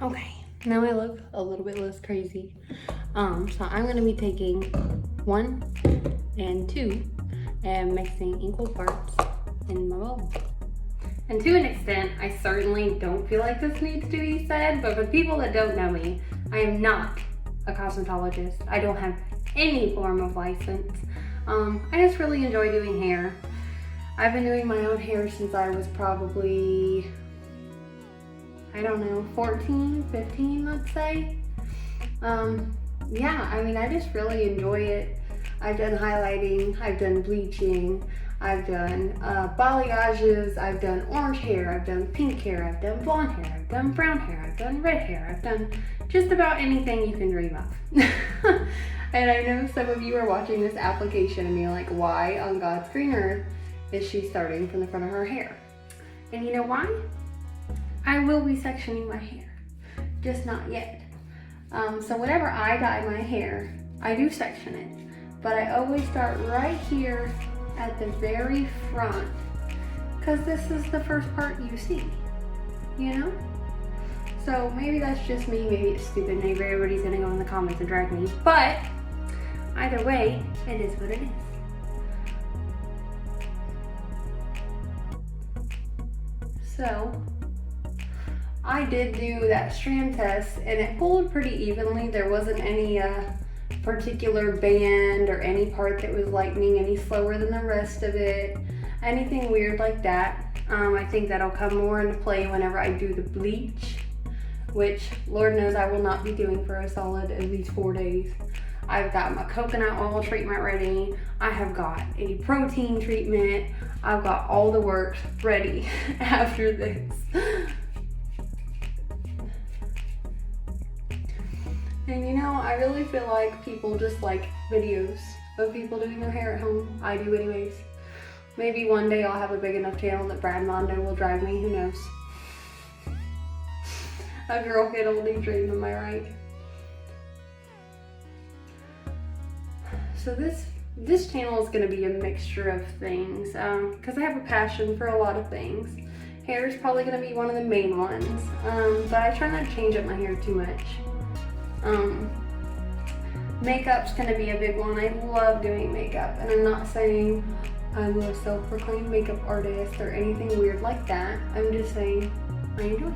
Okay, now I look a little bit less crazy. So I'm gonna be taking 1 and 2 and mixing equal parts in my bowl. And to an extent, I certainly don't feel like this needs to be said, but for people that don't know me, I am not a cosmetologist. I don't have any form of license. I just really enjoy doing hair. I've been doing my own hair since I was probably, I don't know, 14, 15, let's say. Yeah, I mean, I just really enjoy it. I've done highlighting, I've done bleaching, I've done balayages, I've done orange hair, I've done pink hair, I've done blonde hair, I've done brown hair, I've done red hair, I've done just about anything you can dream of. And I know some of you are watching this application and being like, why on God's green earth is she starting from the front of her hair? And you know why? I will be sectioning my hair, just not yet. So whenever I dye my hair, I do section it, but I always start right here at the very front, because this is the first part you see, you know? So maybe that's just me, maybe it's stupid, maybe everybody's gonna go in the comments and drag me, but either way, it is what it is. So, I did do that strand test and it pulled pretty evenly. There wasn't any particular band or any part that was lightening any slower than the rest of it. Anything weird like that. I think that'll come more into play whenever I do the bleach, which Lord knows I will not be doing for a solid at least 4 days. I've got my coconut oil treatment ready. I have got a protein treatment. I've got all the works ready after this. And you know, I really feel like people just like videos of people doing their hair at home. I do anyways. Maybe one day I'll have a big enough channel that Brad Mondo will drive me, who knows. A girl can only dream, am I right? So this channel is gonna be a mixture of things, because I have a passion for a lot of things. Hair is probably gonna be one of the main ones, but I try not to change up my hair too much. Makeup's gonna be a big one. I love doing makeup, and I'm not saying I'm a self-proclaimed makeup artist or anything weird like that. I'm just saying I enjoy it.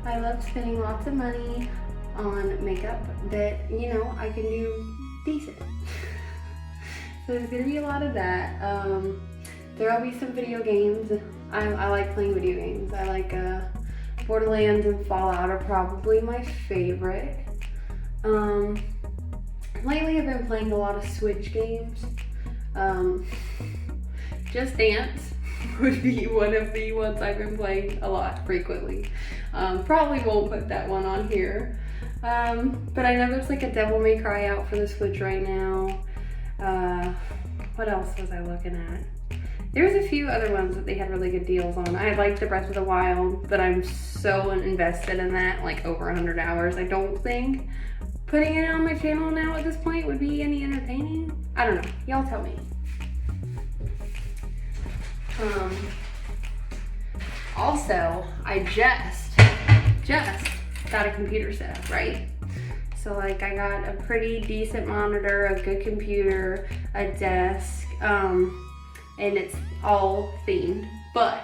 I love spending lots of money on makeup that, you know, I can do decent. So there's gonna be a lot of that. There'll be some video games. I like playing video games. I like Borderlands and Fallout are probably my favorite. Lately I've been playing a lot of Switch games. Just Dance would be one of the ones I've been playing a lot frequently. Probably won't put that one on here. But I know there's like a Devil May Cry out for the Switch right now. What else was I looking at? There's a few other ones that they had really good deals on. I like the Breath of the Wild, but I'm so invested in that, like over 100 hours. I don't think putting it on my channel now at this point would be any entertaining. I don't know, y'all tell me. Also, I just got a computer set up, right? So like I got a pretty decent monitor, a good computer, a desk, and it's all themed, but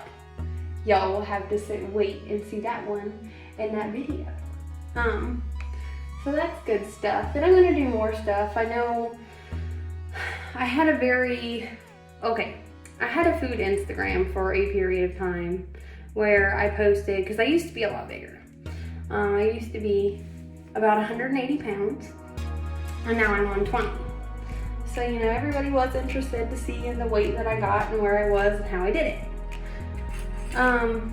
y'all will have to wait and see that one in that video. So that's good stuff. Then I'm gonna do more stuff. I know I had a food Instagram for a period of time where I posted, because I used to be a lot bigger. I used to be about 180 pounds, and now I'm 120. So, you know, everybody was interested to see in the weight that I got and where I was and how I did it.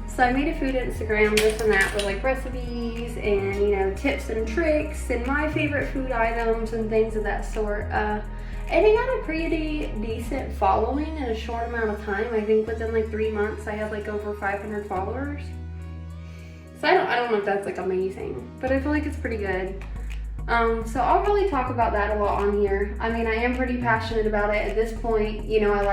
So I made a food Instagram, this and that, with like recipes and, you know, tips and tricks and my favorite food items and things of that sort. And it got a pretty decent following in a short amount of time. I think within like 3 months I had like over 500 followers. So I don't know if that's like amazing, but I feel like it's pretty good. So I'll probably talk about that a lot on here. I mean, I am pretty passionate about it at this point. You know, I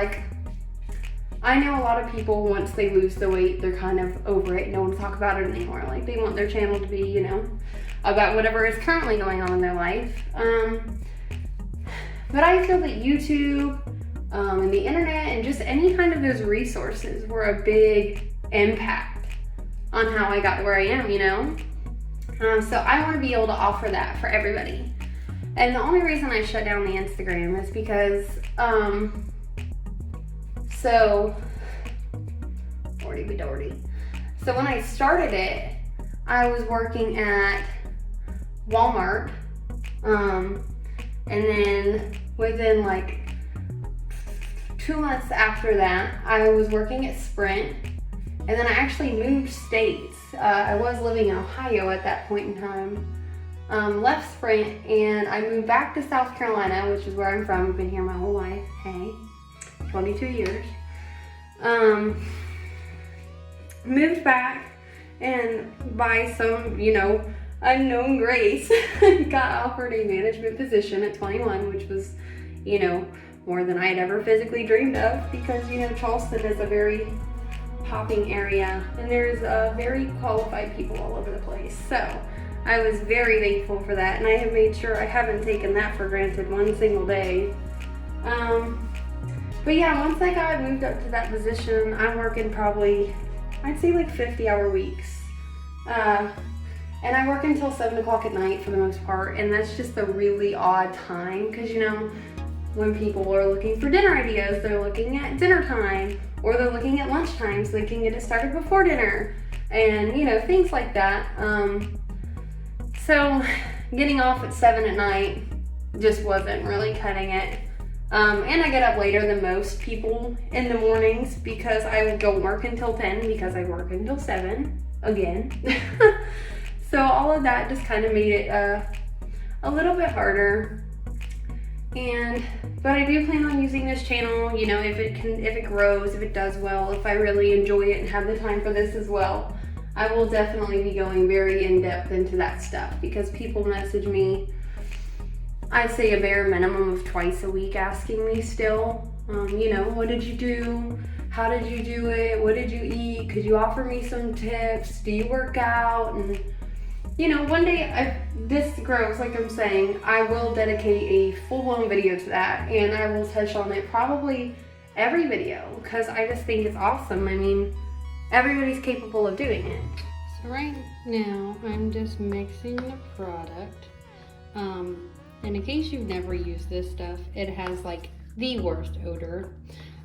I know a lot of people, once they lose the weight, they're kind of over it. No one talk about it anymore. Like, they want their channel to be, you know, about whatever is currently going on in their life. But I feel that YouTube and the internet and just any kind of those resources were a big impact on how I got to where I am, you know? So I want to be able to offer that for everybody. And the only reason I shut down the Instagram is because, so when I started it, I was working at Walmart, and then within like 2 months after that, I was working at Sprint, and then I actually moved states. I was living in Ohio at that point in time. Left Sprint, and I moved back to South Carolina, which is where I'm from. I've been here my whole life. Hey, 22 years. Moved back, and by some, you know, unknown grace, got offered a management position at 21, which was, you know, more than I had ever physically dreamed of, because, you know, Charleston is a very popping area, and there's very qualified people all over the place. So I was very thankful for that, and I have made sure I haven't taken that for granted one single day. But yeah, once I got moved up to that position, I'm working probably, I'd say like 50-hour weeks. And I work until 7 o'clock at night for the most part, and that's just a really odd time, because, you know, when people are looking for dinner ideas, they're looking at dinner time, or they're looking at lunchtime so they can get it started before dinner, and, you know, things like that. So getting off at 7 at night just wasn't really cutting it. And I get up later than most people in the mornings, because I don't work until 10 because I work until 7 again. So all of that just kind of made it a little bit harder. But I do plan on using this channel, you know, if it grows, if it does well, if I really enjoy it and have the time for this as well, I will definitely be going very in-depth into that stuff, because people message me, I'd say a bare minimum of twice a week, asking me still, you know, what did you do? How did you do it? What did you eat? Could you offer me some tips? Do you work out? And, you know, one day, this grows, like I'm saying, I will dedicate a full-blown video to that, and I will touch on it probably every video, because I just think it's awesome. I mean, everybody's capable of doing it. So right now, I'm just mixing the product. And in case you've never used this stuff, it has like the worst odor.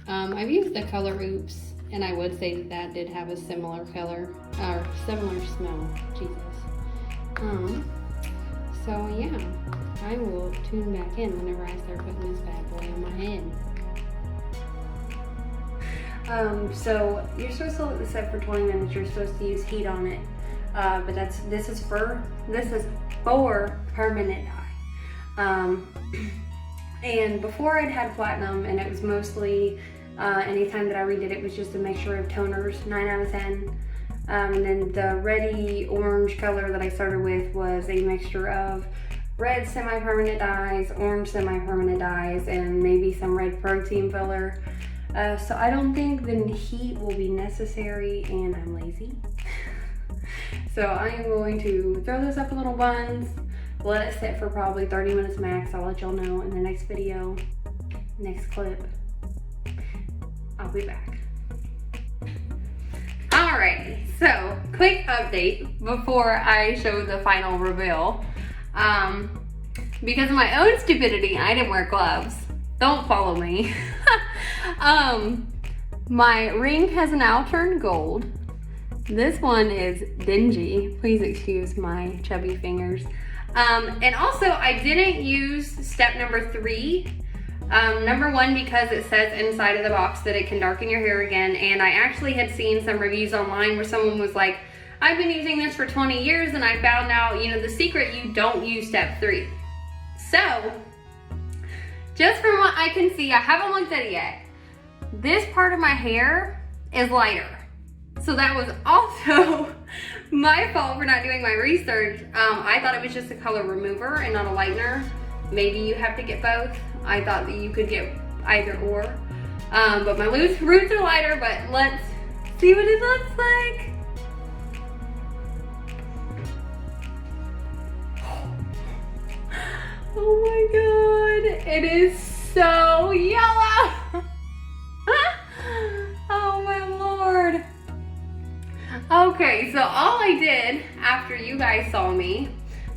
I've used the Color Oops, and I would say that did have a similar color, or similar smell, Jesus. So yeah, I will tune back in whenever I start putting this bad boy on my head. So you're supposed to let this set for 20 minutes. You're supposed to use heat on it, but this is for permanent dye. And before I'd had platinum, and it was mostly anytime that I redid it was just a mixture of toners, 9 out of 10. And then the reddy orange color that I started with was a mixture of red semi-permanent dyes, orange semi-permanent dyes, and maybe some red protein filler. So I don't think the heat will be necessary, and I'm lazy. So I am going to throw this up in little buns, let it sit for probably 30 minutes max. I'll let y'all know in the next video, next clip. I'll be back. Alrighty, so quick update before I show the final reveal. Because of my own stupidity, I didn't wear gloves. Don't follow me. My ring has now turned gold. This one is dingy. Please excuse my chubby fingers. And also, I didn't use step number 3. Number 1, because it says inside of the box that it can darken your hair again, and I actually had seen some reviews online where someone was like, I've been using this for 20 years and I found out, you know, the secret, you don't use step 3. So, just from what I can see, I haven't looked at it yet, this part of my hair is lighter. So that was also my fault for not doing my research. I thought it was just a color remover and not a lightener. Maybe you have to get both. I thought that you could get either or. But my roots are lighter, but let's see what it looks like. Oh my god, it is so yellow. Oh my lord. Okay, so all I did after you guys saw me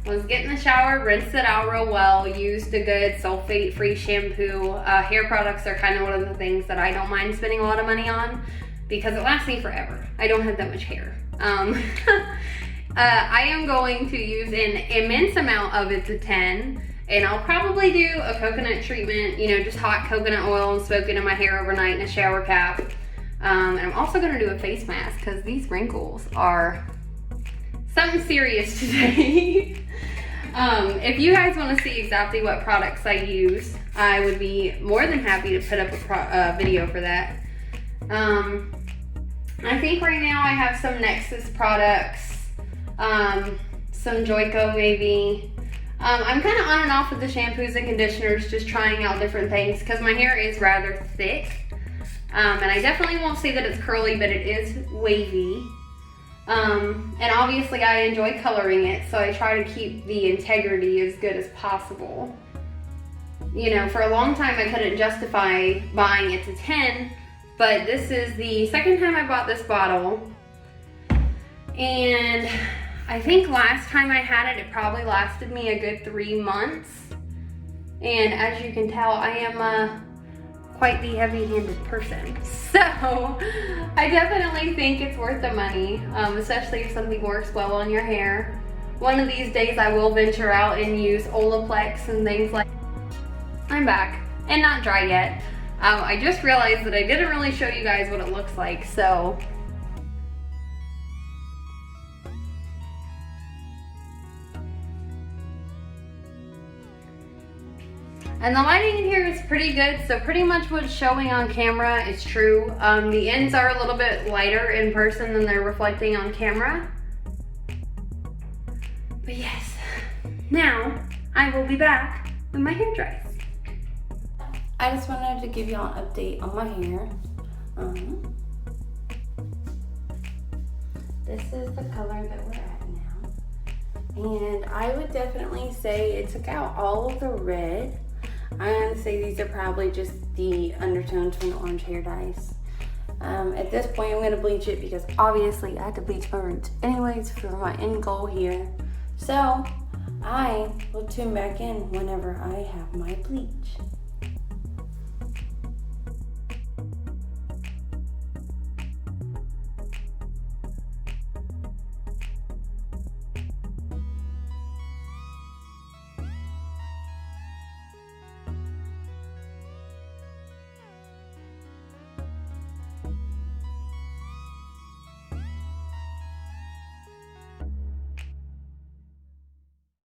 was get in the shower, rinse it out real well, used a good sulfate-free shampoo. Hair products are kind of one of the things that I don't mind spending a lot of money on because it lasts me forever. I don't have that much hair. I am going to use an immense amount of It's a 10, and I'll probably do a coconut treatment, you know, just hot coconut oil and soak it in my hair overnight in a shower cap. And I'm also gonna do a face mask because these wrinkles are something serious today. If you guys want to see exactly what products I use, I would be more than happy to put up a video for that. I think right now I have some Nexus products, some Joico maybe. I'm kind of on and off with the shampoos and conditioners, just trying out different things because my hair is rather thick. And I definitely won't say that it's curly, but it is wavy. And obviously I enjoy coloring it, so I try to keep the integrity as good as possible. You know, for a long time I couldn't justify buying It's a 10, but this is the second time I bought this bottle. And I think last time I had it, it probably lasted me a good 3 months. And as you can tell, I am quite the heavy-handed person. So I definitely think it's worth the money, especially if something works well on your hair. One of these days I will venture out and use Olaplex and things like that. I'm back and not dry yet. I just realized that I didn't really show you guys what it looks like, so. And the lighting in here is pretty good, so pretty much what's showing on camera is true. The ends are a little bit lighter in person than they're reflecting on camera. But yes, now I will be back when my hair dries. I just wanted to give y'all an update on my hair. This is the color that we're at now. And I would definitely say it took out all of the red. I'm going to say these are probably just the undertones from the orange hair dyes. At this point, I'm going to bleach it because obviously I have to bleach my roots anyways for my end goal here. So I will tune back in whenever I have my bleach.